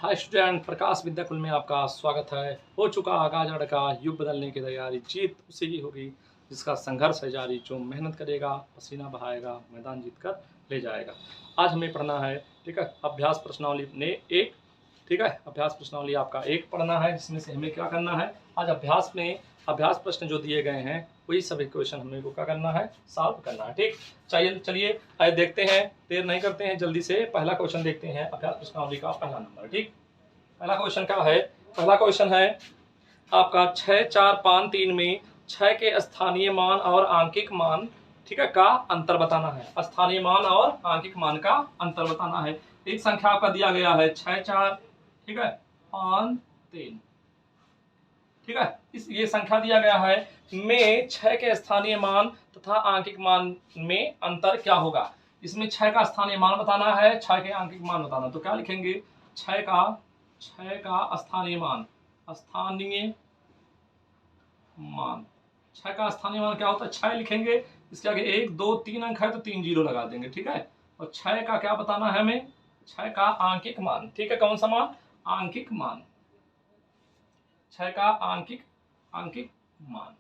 Hi student, प्रकाश विद्याकुल में आपका स्वागत है। हो चुका आगाज का युग बदलने की तैयारी, जीत उसी की होगी जिसका संघर्ष है जारी, जो मेहनत करेगा, पसीना बहाएगा, मैदान जीत कर ले जाएगा। आज हमें पढ़ना है, ठीक है, अभ्यास प्रश्नावली ने एक, ठीक है, अभ्यास प्रश्नावली आपका एक पढ़ना है, जिसमें से हमें क्या करना है, आज अभ्यास में अभ्यास प्रश्न जो दिए गए हैं वही सभी क्वेश्चन हमें को क्या करना है, सॉल्व करना है। ठीक, चलिए आइए देखते हैं, देर नहीं करते हैं, जल्दी से पहला क्वेश्चन देखते हैं। अभ्यास प्रश्नावली का पहला नंबर। ठीक, पहला क्वेश्चन क्या है, पहला क्वेश्चन है आपका 6, 4, 5, 3 में 6 के स्थानीय मान और आंकिक मान, ठीक है, का अंतर बताना है। स्थानीय मान और आंकिक मान का अंतर बताना है। एक संख्या आपका दिया गया है 6, 4, ठीक है, 5, 3, ठीक है, ये संख्या दिया गया है में 6 के स्थानीय मान तथा आंकिक मान में अंतर क्या होगा। इसमें 6 का स्थानीय मान बताना है, 6 के आंकिक मान बताना। तो क्या लिखेंगे, 6 का स्थानीय मान, स्थानीय मान, 6 का स्थानीय मान क्या होता है, 6 लिखेंगे, इसके आगे 1, 2, 3 अंक है तो 3 जीरो लगा देंगे। ठीक है, और 6 का क्या बताना है हमें, 6 का आंकिक मान। ठीक है, कौन सा मान, आंकिक मान, 6 का आंकिक मान,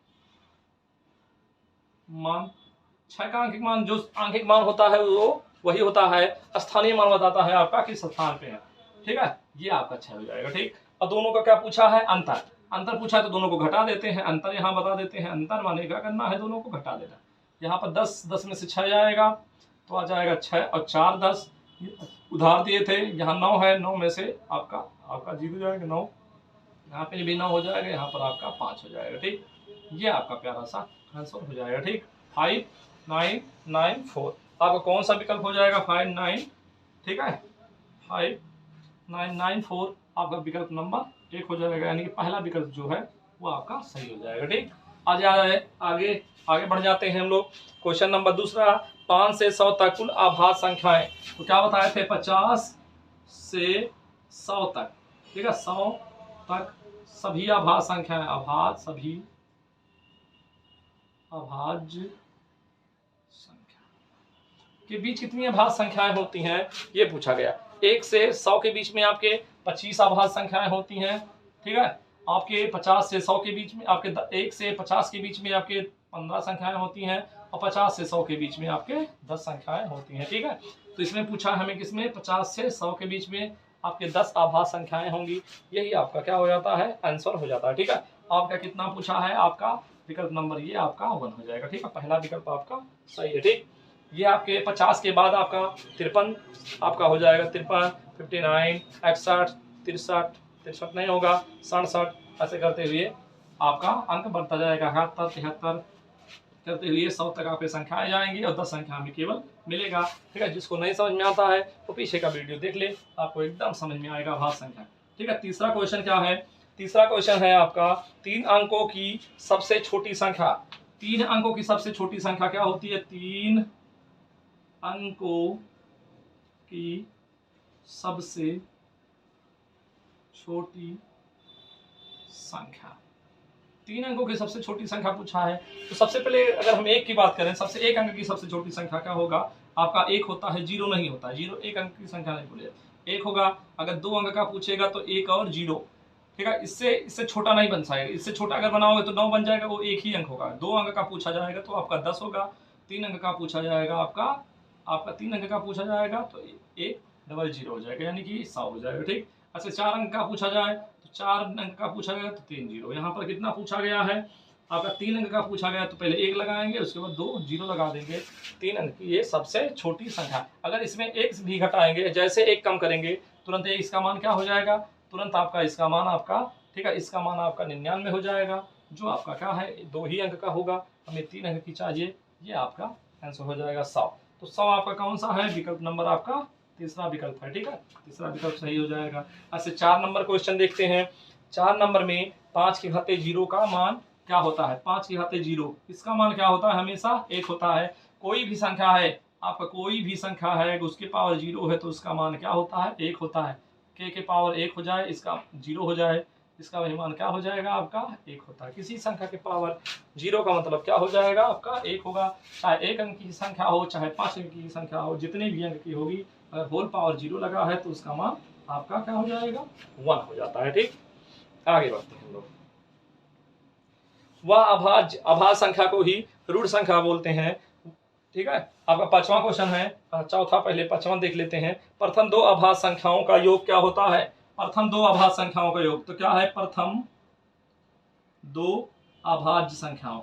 6 का आंकिक मान, जो आंकिक मान होता है वो वही होता है, स्थानीय मान बताता है आपका किस स्थान पे है। ठीक है, ये आपका 6 हो जाएगा। ठीक, और दोनों का क्या पूछा है, अंतर पूछा है तो दोनों को घटा देते हैं, अंतर यहाँ बता देते हैं। अंतर माने क्या करना है, दोनों को घटा देना। यहाँ पर 10 में से 6 जाएगा तो आ जाएगा 6 और 4 10, उधार दिए थे, यहाँ 9 है, 9 में से आपका 0 जाएगा, 9, यहाँ पे भी 9 हो जाएगा, यहाँ पर आपका 5 हो जाएगा। ठीक, ये आपका प्यारा सा आंसर हो जाएगा। ठीक, 5 9 9 4 आपका कौन सा विकल्प हो जाएगा, 5 9, ठीक है, 5 9 9 4 आपका विकल्प नंबर 1 हो जाएगा, यानी कि पहला विकल्प जो है वो आपका सही हो जाएगा। ठीक, आगे बढ़ जाते हैं हम लोग। क्वेश्चन नंबर दूसरा, 5 से 100 तक कुल आभाज्य संख्याएं। तो क्या बताए थे, 50 से 100 तक, ठीक है, 100 तक सभी अभाज्य संख्याएं, सभी अभाज्य संख्या के बीच कितनी अभाज्य संख्याएं होती हैं, ये पूछा गया। 1 से 100 के बीच में आपके 25 अभाज्य संख्याएं होती हैं। ठीक है, आपके 50 से 100 के बीच में, आपके 1 से 50 के बीच में आपके 15 संख्याएं होती हैं, और 50 से 100 के बीच में आपके 10 संख्याएं होती हैं। ठीक है, तो इसमें पूछा हमें किसमें, 50 से 100 के बीच में आपके 10 आभाज्य संख्याएं होंगी। यही आपका क्या हो जाता है, आंसर हो जाता है। ठीक है, आपका कितना पूछा है, आपका विकल्प नंबर ये आपका 1 हो जाएगा। ठीक है, पहला विकल्प आपका सही है। ठीक, ये आपके 50 के बाद आपका 53 आपका हो जाएगा, 53, 59, 61, 63, 63 नहीं होगा, 67, ऐसे करते हुए आपका अंक बढ़ता जाएगा, 71, 73 करते हुए 100 तक आपकी संख्याएं जाएंगी, और 10 संख्या में केवल मिलेगा। ठीक है, जिसको नहीं समझ में आता है वो पीछे का वीडियो देख ले, आपको एकदम समझ में आएगा भाज्य संख्या। ठीक है, तीसरा क्वेश्चन क्या है, तीसरा क्वेश्चन है आपका 3 अंकों की सबसे छोटी संख्या। 3 अंकों की सबसे छोटी संख्या क्या होती है, 3 अंकों की सबसे छोटी संख्या, 3 अंकों की सबसे छोटी संख्या पूछा है। तो सबसे पहले अगर हम 1 की बात करें, सबसे 1 अंक की सबसे छोटी संख्या क्या होगा, आपका 1 होता है, 0 नहीं होता है, 0 1 अंक की संख्या नहीं बोले, 1 होगा। अगर 2 अंक का पूछेगा तो 1 और 0, ठीक है, इससे छोटा नहीं बन पाएगा, इससे छोटा अगर बनाओगे तो 9 बन जाएगा, वो 1 ही अंक होगा। 2 अंक का पूछा जाएगा तो आपका 10 होगा, 3 अंक का पूछा जाएगा आपका 3 अंक का पूछा जाएगा तो 1 डबल 0 हो जाएगा, यानी कि 100 हो जाएगा। ठीक, अच्छा 4 अंक का पूछा जाए तो 4 अंक का पूछा गया तो 3 जीरो। यहाँ पर कितना पूछा गया है, आपका 3 अंक का पूछा गया तो पहले 1 लगाएंगे, उसके बाद 2 जीरो लगा देंगे। 3 अंक की ये सबसे छोटी संख्या। अगर इसमें 1 भी घटाएंगे, जैसे 1 कम करेंगे तुरंत इसका मान क्या हो जाएगा, तुरंत आपका इसका मान आपका, ठीक है, इसका मान आपका 99 हो जाएगा, जो आपका क्या है 2 ही अंक का होगा, हमें 3 अंक की चाहिए, ये आपका आंसर हो जाएगा 100। तो 100 आपका कौन सा है, विकल्प नंबर आपका तीसरा विकल्प है। ठीक है, तीसरा विकल्प सही हो जाएगा। ऐसे 4 नंबर क्वेश्चन देखते हैं। 4 नंबर में 5 के घाते 0 का मान क्या होता है, 5 के घाते 0 इसका मान क्या होता है, हमेशा 1 होता है। कोई भी संख्या है आपका, कोई भी संख्या है उसके पावर 0 है तो उसका मान क्या होता है, 1 होता है। के पावर 1 हो जाए, इसका 0 हो जाए, इसका वही मान क्या हो जाएगा, आपका 1 होता है। किसी संख्या के पावर 0 का मतलब क्या हो जाएगा, आपका 1 होगा। चाहे 1 अंक की संख्या हो, चाहे 5 अंक की संख्या हो, जितने भी अंक की होगी, अगर होल पावर 0 लगा है तो उसका मान आपका क्या हो जाएगा 1 हो जाता है। ठीक, आगे बढ़ते हैं हम लोग। वह अभाज्य संख्या को ही ऋण संख्या बोलते हैं। ठीक है, आपका 5वां क्वेश्चन है, चौथा पहले 5वां देख लेते हैं। प्रथम दो अभाज्य संख्याओं का योग क्या होता है? प्रथम दो अभाज्य संख्याओं का योग तो क्या है? प्रथम दो अभाज्य संख्याओं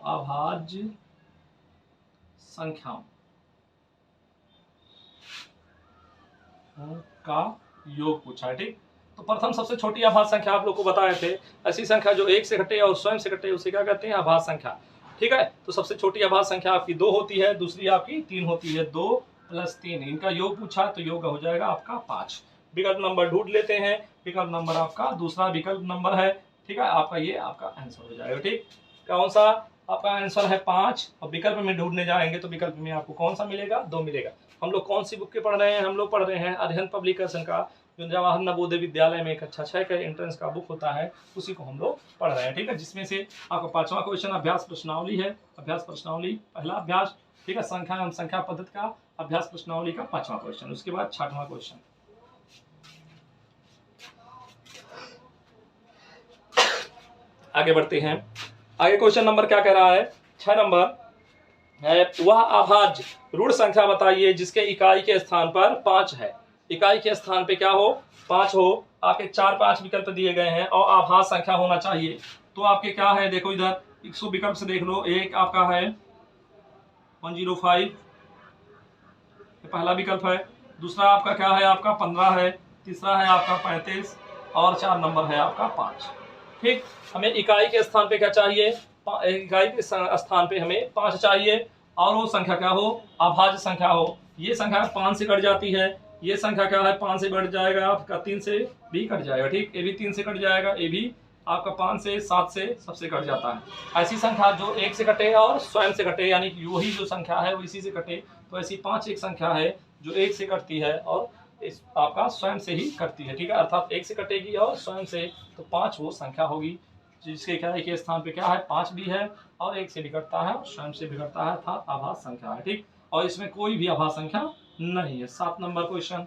का योग पूछा है। ठीक, तो प्रथम सबसे छोटी अभाज्य संख्या आप लोग को बताए थे, ऐसी संख्या जो 1 से घटे और स्वयं से घटे उसे क्या कहते हैं? अभाज्य संख्या। ठीक है, तो सबसे छोटी अभाज्य संख्या आपकी 2 होती है, दूसरी आपकी 3 होती है। 2 + 3 इनका योग पूछा तो योग हो जाएगा आपका 5। विकल्प नंबर ढूंढ लेते हैं। विकल्प नंबर आपका दूसरा विकल्प नंबर है। ठीक है, आपका ये आपका आंसर हो जाएगा। ठीक, कौन सा आपका आंसर है? 5। और विकल्प में ढूंढने जाएंगे तो विकल्प में आपको कौन सा मिलेगा? 2 मिलेगा। हम लोग कौन सी बुक के पढ़ रहे हैं? हम लोग पढ़ रहे हैं अध्ययन पब्लिकेशन का, जो जवाहर नवोदय विद्यालय में कक्षा 6 का एंट्रेंस का बुक होता है, उसी को हम लोग पढ़ रहे हैं। ठीक है, जिसमें से आपका 5वां क्वेश्चन अभ्यास प्रश्नावली है। अभ्यास प्रश्नावली पहला अभ्यास। ठीक है, संख्या एवं संख्या पद्धति का अभ्यास प्रश्नावली का 5वां क्वेश्चन। उसके बाद 6वां क्वेश्चन। आगे बढ़ते हैं। आगे क्वेश्चन नंबर क्या कह रहा है? 6 नंबर है, वह अभाज्य ऋण संख्या बताइए जिसके इकाई के स्थान पर 5 है। इकाई के स्थान पे क्या हो? 5 हो। आपके 4-5 विकल्प दिए गए हैं और अभाज्य संख्या होना चाहिए। तो आपके क्या है? देखो इधर 100 विकल्प से देख लो। एक आपका है 105, पहला विकल्प है। दूसरा आपका क्या है? आपका 15 है। तीसरा है आपका 35 और 4 नंबर है आपका 5। ठीक, हमें इकाई के स्थान पे क्या चाहिए? इकाई के स्थान पे हमें 5 चाहिए और वो संख्या क्या हो? अभाज्य संख्या हो। ये संख्या 5 से कट जाती है, ये संख्या क्या है? 5 से कट जाएगा, आपका 3 से भी कट जाएगा। ठीक, ये भी 3 से कट जाएगा, ये भी आपका 5 से 7 से सबसे कट जाता है। ऐसी संख्या जो 1 से कटे और स्वयं से कटे, यानी कि वही जो संख्या है वो इसी से कटे, तो ऐसी 5 एक संख्या है जो 1 से कटती है और इस आपका स्वयं से ही कटती है। ठीक है, अर्थात 1 से कटेगी और स्वयं से, तो 5 वो संख्या होगी जिसके इकाई के स्थान पे क्या है? 5 भी है और 1 से भी कटता है और स्वयं से भी कटता है, अर्थात अभाज्य संख्या है। ठीक, और इसमें कोई भी अभाज्य संख्या नहीं है। 7 नंबर क्वेश्चन।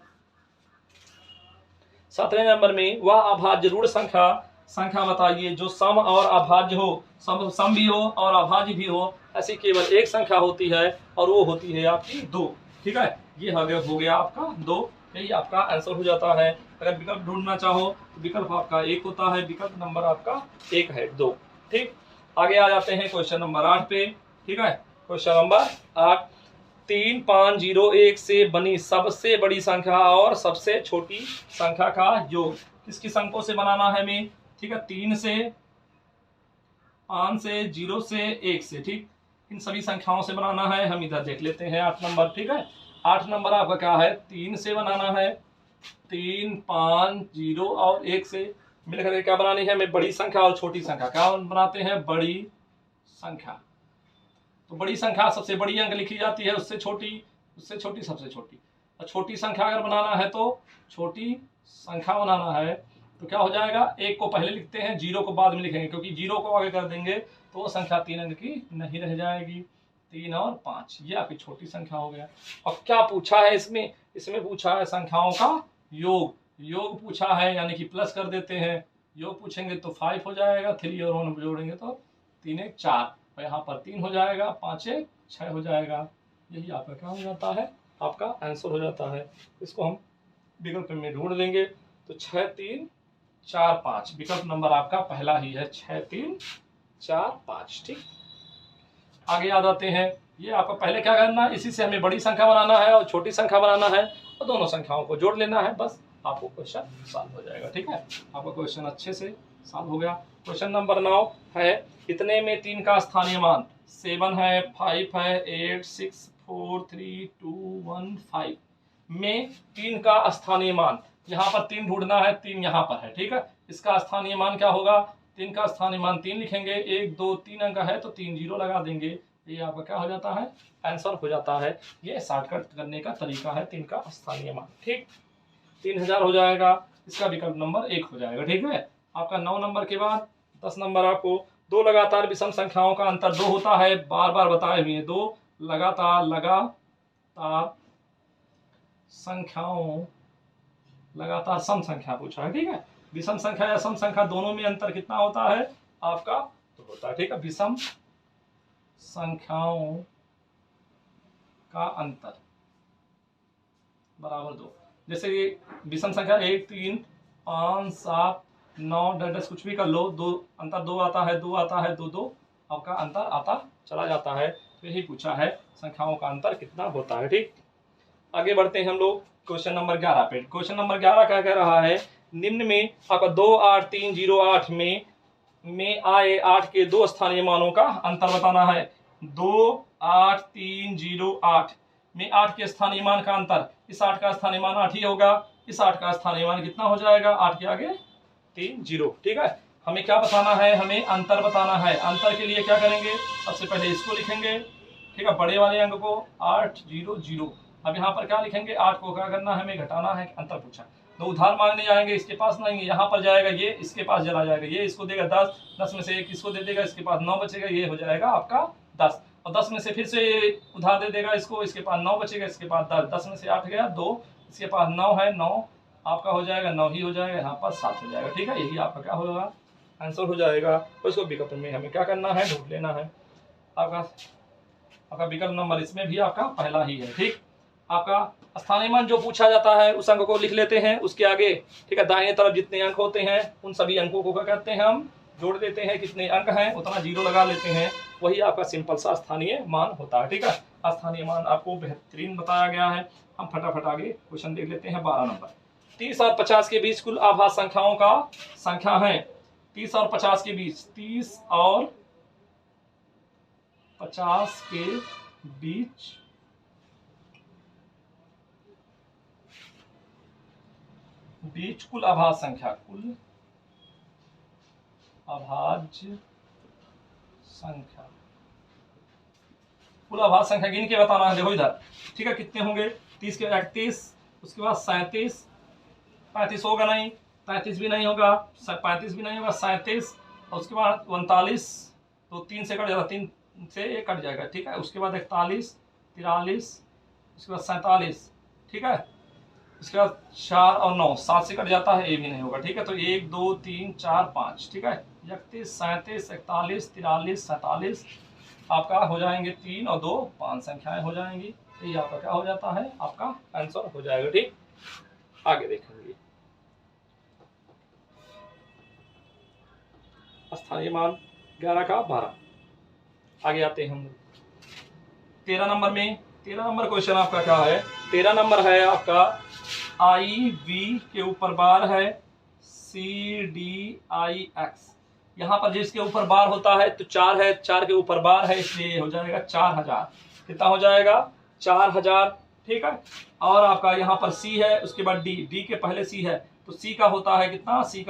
7वें नंबर में, वह अभाज्य ऋण संख्या बताइए जो सम और अभाज्य हो, सम भी हो और अभाज्य भी हो, ऐसी केवल एक संख्या होती है और वो होती है आपकी 2। ठीक है, ये हो गया आपका 2। यही आपका आंसर हो जाता है। अगर विकल्प ढूंढना चाहो तो विकल्प आपका 1 होता है, विकल्प नंबर आपका 1 है, 2। ठीक, आगे आ जाते हैं क्वेश्चन नंबर 8 पे। ठीक है, क्वेश्चन नंबर 8, 3, 5, 0, 1 से बनी सबसे बड़ी संख्या और सबसे छोटी संख्या का योग किस किस अंकों से बनाना है हमें? ठीक है, 3 से, 5 से, 0 से, 1 से। ठीक, इन सभी संख्याओं से बनाना है। हम इधर देख लेते हैं 8 नंबर। ठीक है, 8 नंबर आपका क्या है? 3 से बनाना है। 3, 5, 0 और 1 से मिलकर क्या बनानी है हमें? बड़ी संख्या और छोटी संख्या। क्या बनाते हैं? बड़ी संख्या। तो बड़ी संख्या सबसे बड़ी अंक लिखी जाती है, उससे छोटी सबसे छोटी। और छोटी संख्या अगर बनाना है तो छोटी संख्या बनाना है तो क्या हो जाएगा? 1 को पहले लिखते हैं, 0 को बाद में लिखेंगे, क्योंकि 0 को आगे कर देंगे तो वो संख्या 3 अंक की नहीं रह जाएगी। 3 और 5 ये आपकी छोटी संख्या हो गया। और क्या पूछा है इसमें? इसमें पूछा है संख्याओं का योग। योग पूछा है, यानी कि प्लस कर देते हैं। योग पूछेंगे तो 5 हो जाएगा, 3 और 1 जोड़ेंगे तो 3 1 4, और यहाँ पर 3 हो जाएगा, 5 1 6 हो जाएगा। यही आपका क्या हो जाता है? आपका आंसर हो जाता है। इसको हम विकल्प में ढूंढ लेंगे तो 6 3 4 5 विकल्प नंबर आपका पहला ही है, 6 3 4 5। ठीक, आगे आ जाते हैं। ये आपको पहले क्या करना है? इसी से हमें बड़ी संख्या बनाना है और छोटी संख्या बनाना है और दोनों संख्याओं को जोड़ लेना है, बस आपको क्वेश्चन सॉल्व हो जाएगा। ठीक है, आपका क्वेश्चन अच्छे से सॉल्व हो गया। क्वेश्चन नंबर 9 है, इतने में 3 का स्थानीय मान 7 है, 5 है, 8 6 4 3 2 1 5 में 3 का स्थानीय मान, यहाँ पर 3 ढूंढना है, 3 यहाँ पर है। ठीक है, इसका स्थानीय मान क्या होगा? 3 का स्थानीय मान 3 लिखेंगे, 1 2 3 अंक है तो 3 0 लगा देंगे, ये आपका क्या हो जाता है? आंसर हो जाता है। ये शॉर्टकट करने का तरीका है 3 का स्थानीय मान। ठीक, 3000 हो जाएगा, इसका विकल्प नंबर 1 हो जाएगा। ठीक है, आपका 9 नंबर के बाद 10 नंबर आपको, दो लगातार विषम संख्याओं का अंतर 2 होता है, बार बार बताए हुए हैं। 2 लगातार संख्याओं लगातार सम संख्या पूछा है, ठीक है। विषम संख्या या सम संख्या दोनों में अंतर कितना होता है आपका, तो होता है, ठीक है, विषम संख्याओं का अंतर बराबर 2। जैसे विषम संख्या 1 3 5 7 9 10 कुछ भी कर लो, दो अंतर 2 आता है, 2 आता है, 2 2 आपका अंतर आता चला जाता है। तो यही पूछा है संख्याओं का अंतर कितना होता है, ठीक। आगे बढ़ते हैं हम लोग क्वेश्चन नंबर 11 पे। क्वेश्चन नंबर 11 क्या कह रहा है, निम्न में आपका 28308 में आए 8 के दो स्थानीय मानों का अंतर बताना है। 28308 में 8 के स्थानीय मान का अंतर, इस 8 का स्थानीय मान 8 ही होगा, इस 8 का स्थानीय मान कितना हो जाएगा, 8 के आगे 3 0, ठीक है। हमें क्या बताना है, हमें अंतर बताना है। अंतर के लिए क्या करेंगे, सबसे पहले इसको लिखेंगे, ठीक है, बड़े वाले अंक को 8 0 0। अब यहाँ पर क्या लिखेंगे, 8 को क्या करना है, हमें घटाना है, अंतर पूछा। तो उधार मांगने जाएंगे, इसके पास नहीं, यहाँ पर जाएगा, ये इसके पास चला जाएगा, ये इसको देगा 10, 10 में से 1 इसको दे देगा, इसके पास 9 बचेगा, ये हो जाएगा आपका 10, और 10 में से फिर से उधार दे देगा इसको, इसके पास 9 बचेगा, इसके पास 10, 10 में से 8 गया 2, इसके पास 9 है, 9 आपका हो जाएगा, 9 ही हो जाएगा, यहाँ पर 7 हो जाएगा, ठीक है। यही आपका क्या होगा, आंसर हो जाएगा। और इसको विकल्प में हमें क्या करना है, ढूंढ लेना है। आपका विकल्प नंबर इसमें भी आपका पहला ही है, ठीक। आपका स्थानीय मान जो पूछा जाता है उस अंक को लिख लेते हैं उसके आगे, ठीक है। दाहिने तरफ जितने अंक होते हैं उन सभी अंकों को क्या करते हैं, हम जोड़ देते हैं, कितने अंक हैं उतना 0 लगा लेते हैं, वही आपका सिंपल सा स्थानीय मान होता है, ठीक है। स्थानीय मान आपको बेहतरीन बताया गया है। हम फटाफट आगे क्वेश्चन देख लेते हैं 12 नंबर। 30 और 50 के बीच कुल आभाज्य संख्याओं का संख्या है। 30 और 50 के बीच, 30 और 50 के बीच कुल अभाज्य संख्या, कुल अभाज्य संख्या, कुल अभाज्य संख्या गिन के बताना है। देखो इधर, ठीक है, कितने होंगे, 30 के 31, उसके बाद 37, 35 होगा नहीं, 33 भी नहीं होगा, 35 भी नहीं होगा, 37, और उसके बाद 39, तो 3 से कट जाएगा, 3 से 1 कट जाएगा, ठीक है। उसके बाद 41, 43, उसके बाद 47, ठीक है। उसके बाद 4 और 9, 7 से कट जाता है, ये भी नहीं होगा, ठीक है। तो 1 2 3 4 5, ठीक है, 31 37 41 43 47 आपका हो जाएंगे 3 और 2 5 संख्याएं हो जाएंगी। तो ये आपका क्या हो जाता है, आपका आंसर हो जाएगा, ठीक। आगे देखेंगे स्थानीय मान 11 का 12। आगे आते हैं हम 13 नंबर में। 13 नंबर क्वेश्चन आपका क्या है, 13 नंबर है आपका IV के ऊपर बार है CDIX। यहाँ पर जिसके ऊपर बार होता है तो 4 है, 4 के ऊपर बार है, इसलिए हो जाएगा 4000। कितना हो जाएगा, 4000, ठीक है। और आपका यहाँ पर C है, उसके बाद D के पहले C है, तो C का होता है कितना, C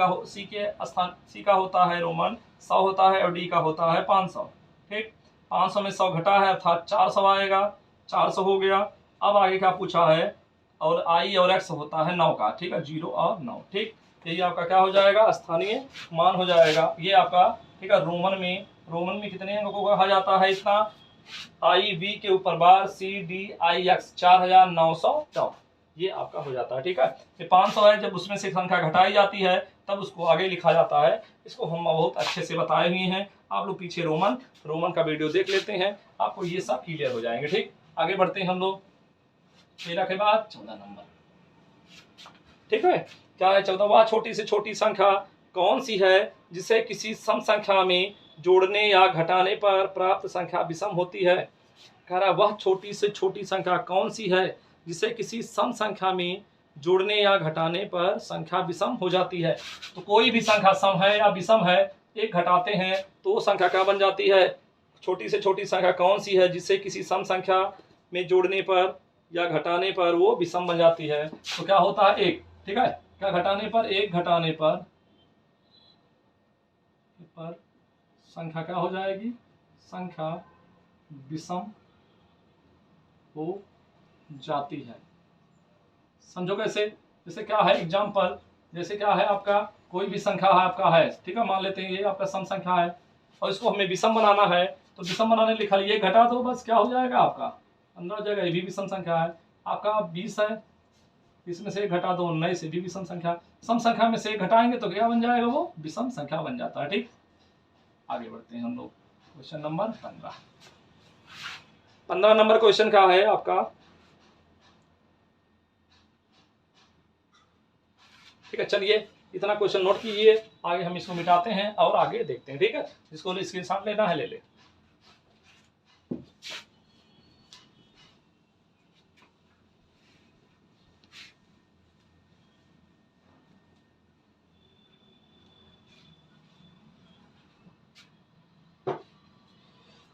के स्थान C का होता है रोमन 100 होता है, और D का होता है 500, ठीक। 500 में 100 घटा है अर्थात 400 आएगा, 400 हो गया। अब आगे क्या पूछा है, और I और X होता है 9 का, ठीक है, 0 और 9, ठीक। यही आपका क्या हो जाएगा, स्थानीय मान हो जाएगा। ये आपका, ठीक है। रोमन में कितने अंकों को कहा जाता है, इतना IV के ऊपर बार CDIX 4914, ये आपका हो जाता है, ठीक है। ये 500 है, जब उसमें से संख्या घटाई जाती है तब उसको आगे लिखा जाता है। इसको हम बहुत अच्छे से बताए हुए हैं, आप लोग पीछे रोमन का वीडियो देख लेते हैं, आपको ये सब क्लियर हो जाएंगे, ठीक। आगे बढ़ते हैं हम लोग 13 के बाद 14 नंबर, ठीक है। क्या है 14? वह छोटी से छोटी संख्या कौन सी है जिसे किसी सम संख्या में जोड़ने या घटाने पर प्राप्त संख्या विषम होती है। कह रहा वह छोटी से छोटी संख्या कौन सी है जिसे किसी सम संख्या में जोड़ने या घटाने पर संख्या विषम हो जाती है। तो कोई भी संख्या सम है या विषम है, एक घटाते हैं तो संख्या क्या बन जाती है, छोटी से छोटी संख्या कौन सी है जिसे किसी सम संख्या में जोड़ने पर या घटाने पर वो विषम बन जाती है। तो क्या होता है, एक, ठीक है। क्या घटाने पर, एक घटाने पर संख्या क्या हो जाएगी, संख्या विषम हो जाती है। समझो कैसे, जैसे क्या है एग्जाम्पल, जैसे क्या है आपका कोई भी संख्या है आपका है, ठीक है, मान लेते हैं ये आपका सम संख्या है और इसको हमें विषम बनाना है, तो विषम बनाने लिखा ये घटा दो, बस क्या हो जाएगा आपका अंदर हो जाएगा, ये भी विषम संख्या है। आपका 20 है, इसमें से एक घटा दो, 19 भी विषम संख्या। सम संख्या में से एक घटाएंगे तो क्या बन जाएगा, वो विषम संख्या बन जाता है। ठीक, आगे बढ़ते हैं हम लोग। क्वेश्चन नंबर 15 नंबर क्वेश्चन क्या है आपका, ठीक है। चलिए इतना क्वेश्चन नोट कीजिए, आगे हम इसको मिटाते हैं और आगे देखते हैं। ठीक है, जिसको स्क्रीनशॉट लेना है ले ले।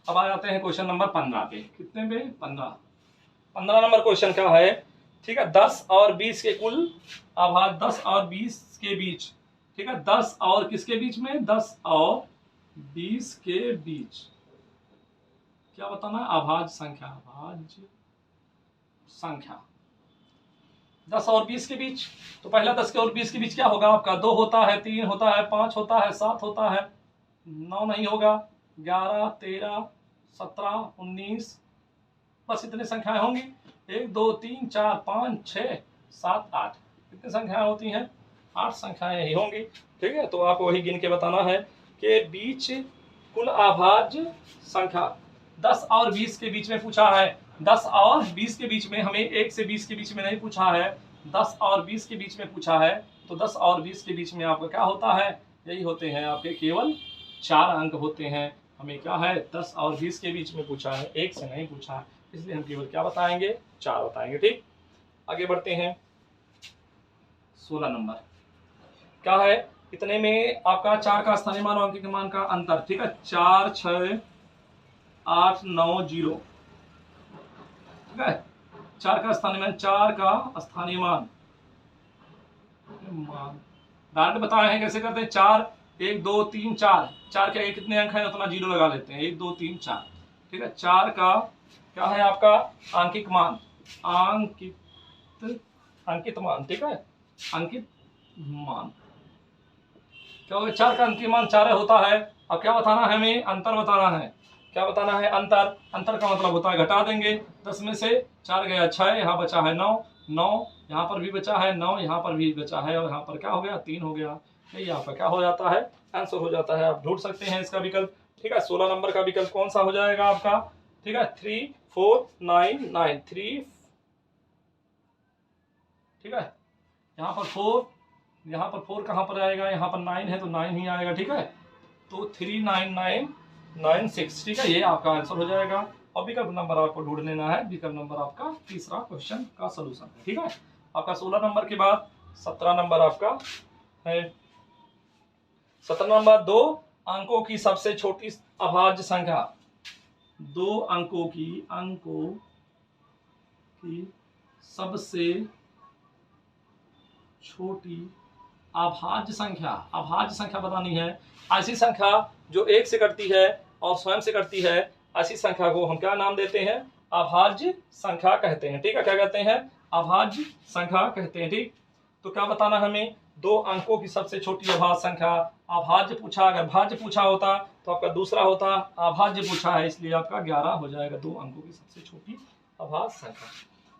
अब आ जाते हैं क्वेश्चन नंबर 15 पे। कितने पे, 15 नंबर क्वेश्चन क्या है, ठीक है। 10 और 20 के कुल आभाज 10 और 20 के बीच, ठीक है। 10 और किसके बीच में, 10 और 20 के बीच क्या बताना है, आभाज संख्या, आभाज संख्या 10 और 20 के बीच। तो पहला 10 के और 20 के बीच क्या होगा आपका, 2 होता है, 3 होता है, 5 होता है, 7 होता है, 9 नहीं होगा, 11, 13, 17, 19, बस इतनी संख्याएं होंगी। 1, 2, 3, 4, 5, 6, 7, 8, कितनी संख्याएं होती हैं, 8 संख्याएं ही होंगी। ठीक है, तो आपको वही गिन के बताना है कि बीच कुल आभाज्य संख्या 10 और 20 के बीच में पूछा है। 10 और 20 के बीच में, हमें 1 से 20 के बीच में नहीं पूछा है, 10 और 20 के बीच में पूछा है। तो 10 और 20 के बीच में आपका क्या होता है, यही होते हैं आपके केवल 4 अंक होते हैं। हमें क्या है, 10 और 20 के बीच में पूछा है, 1 से नहीं पूछा है, इसलिए हम केवल क्या बताएंगे, 4 बताएंगे। ठीक, आगे बढ़ते हैं। 16 नंबर क्या है, इतने में आपका 4 का स्थानीय मान और अंकित मान का अंतर। ठीक है, 4, 6, 8, 9, 0। ठीक है, 4 का स्थानीय मान, 4 का स्थानीय मान डायरेक्ट बताए हैं, कैसे करते हैं, 4, 1, 2, 3, 4, 4 के कितने अंक है उतना 0 लगा लेते हैं, 1, 2, 3, 4। ठीक है, 4 का क्या है आपका आंकिक मान, अंकित मान। ठीक है, अंकित मान क्या होगा, 4 का अंकित मान 4 होता है। अब क्या बताना है, हमें अंतर बताना है। क्या बताना है, अंतर। अंतर का मतलब होता है घटा देंगे, 10 में से 4 गया 6, यहाँ बचा है 9, 9 यहाँ पर भी बचा है, 9 यहाँ पर भी बचा है, और यहाँ पर क्या हो गया, 3 हो गया। यही आपका क्या हो जाता है, आंसर हो जाता है। आप ढूंढ सकते हैं इसका विकल्प। ठीक है, 16 नंबर का विकल्प कौन सा हो जाएगा आपका, ठीक है, 3, 4, 9, 9, 3। ठीक है, यहाँ पर 4, यहाँ पर 4 कहाँ पर आएगा, यहाँ पर 9 है तो 9 ही आएगा। ठीक है, तो 3, 9, 9, 9, 6। ठीक है, ये आपका आंसर हो जाएगा। और विकल्प नंबर आपको ढूंढ लेना है, विकल्प नंबर आपका तीसरा क्वेश्चन का सोल्यूशन है। ठीक है, आपका 16 नंबर के बाद 17 नंबर आपका है। 17 नंबर, 2 अंकों की सबसे छोटी अभाज्य संख्या, 2 अंकों की सबसे छोटी अभाज्य संख्या बतानी है। ऐसी संख्या जो 1 से कटती है और स्वयं से कटती है, ऐसी संख्या को हम क्या नाम देते हैं, अभाज्य संख्या कहते हैं। ठीक है, क्या कहते हैं, अभाज्य संख्या कहते हैं। ठीक, तो क्या बताना हमें, 2 अंकों की सबसे छोटी अभाज्य संख्या। अभाज्य पूछा, अगर भाज्य पूछा होता तो आपका दूसरा होता, अभाज्य पूछा है इसलिए आपका 11 हो जाएगा, 2 अंकों की सबसे छोटी अभाज्य संख्या।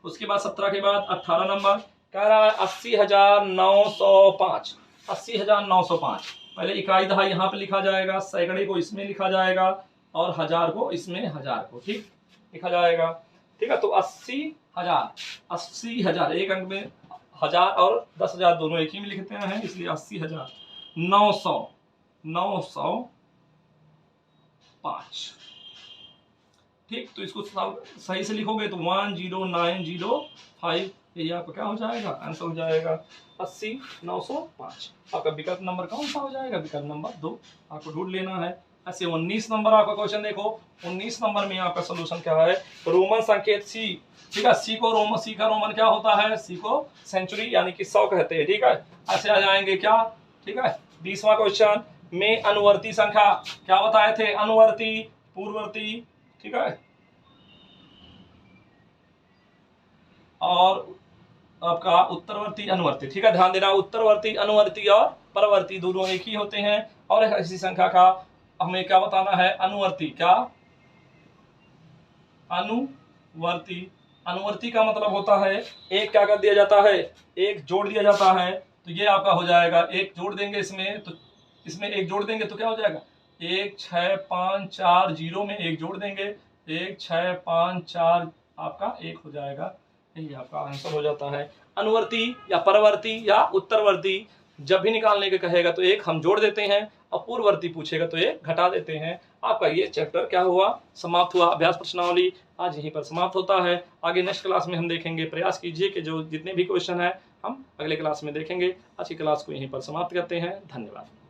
उसके बाद 17 के बाद 18 नंबर कह रहा है 80,905। 80,905, पहले इकाई दहाई यहाँ पे लिखा जाएगा, सैकड़े को इसमें लिखा जाएगा, और हजार को इसमें, हजार को ठीक लिखा जाएगा। ठीक है, तो 80,000 एक अंक में 1000 और 10,000 दोनों एक ही में लिखते हैं, इसलिए 80,905। ठीक, तो इसको सही से लिखोगे तो 10905, यही आपका क्या हो जाएगा, आंसर हो जाएगा 80,905। आपका विकल्प नंबर कौन सा हो जाएगा, विकल्प नंबर 2 आपको ढूंढ लेना है। ऐसे 19 नंबर आपका क्वेश्चन देखो। 19 नंबर में आपका सोल्यूशन क्या है, रोमन संकेत सी। ठीक है, सी का रोमन क्या होता है, सी को सेंचुरी यानी कि 100 कहते हैं। ठीक है, ऐसे आ जाएंगे क्या। ठीक है, 20वां क्वेश्चन में अनुवर्ती संख्या क्या बताए थे, अनुवर्ती, पूर्ववर्ती, ठीक है, और आपका उत्तरवर्ती, अनुवर्ती। ठीक है, ध्यान देना, उत्तरवर्ती, अनुवर्ती और परवर्ती दोनों एक ही होते हैं। और ऐसी संख्या का हमें क्या बताना है, अनुवर्ती, क्या अनुवर्ती अनुवर्ती का मतलब होता है एक क्या कर दिया जाता है, एक जोड़ दिया जाता है, तो ये आपका हो जाएगा, एक जोड़ देंगे इसमें, तो इसमें एक जोड़ देंगे तो क्या हो जाएगा, 1 6 5 4 0 में एक जोड़ देंगे, 1 6 5 4 आपका एक हो जाएगा। यही आपका आंसर हो जाता है। अनुवर्ती या परवर्ती या उत्तरवर्ती जब भी निकालने के कहेगा तो एक हम जोड़ देते हैं, और पूर्ववर्ती पूछेगा तो एक घटा देते हैं। आपका ये चैप्टर क्या हुआ, समाप्त हुआ। अभ्यास प्रश्नावली आज यहीं पर समाप्त होता है। आगे नेक्स्ट क्लास में हम देखेंगे, प्रयास कीजिए कि जो जितने भी क्वेश्चन है हम अगले क्लास में देखेंगे। आज की क्लास को यहीं पर समाप्त करते हैं। धन्यवाद।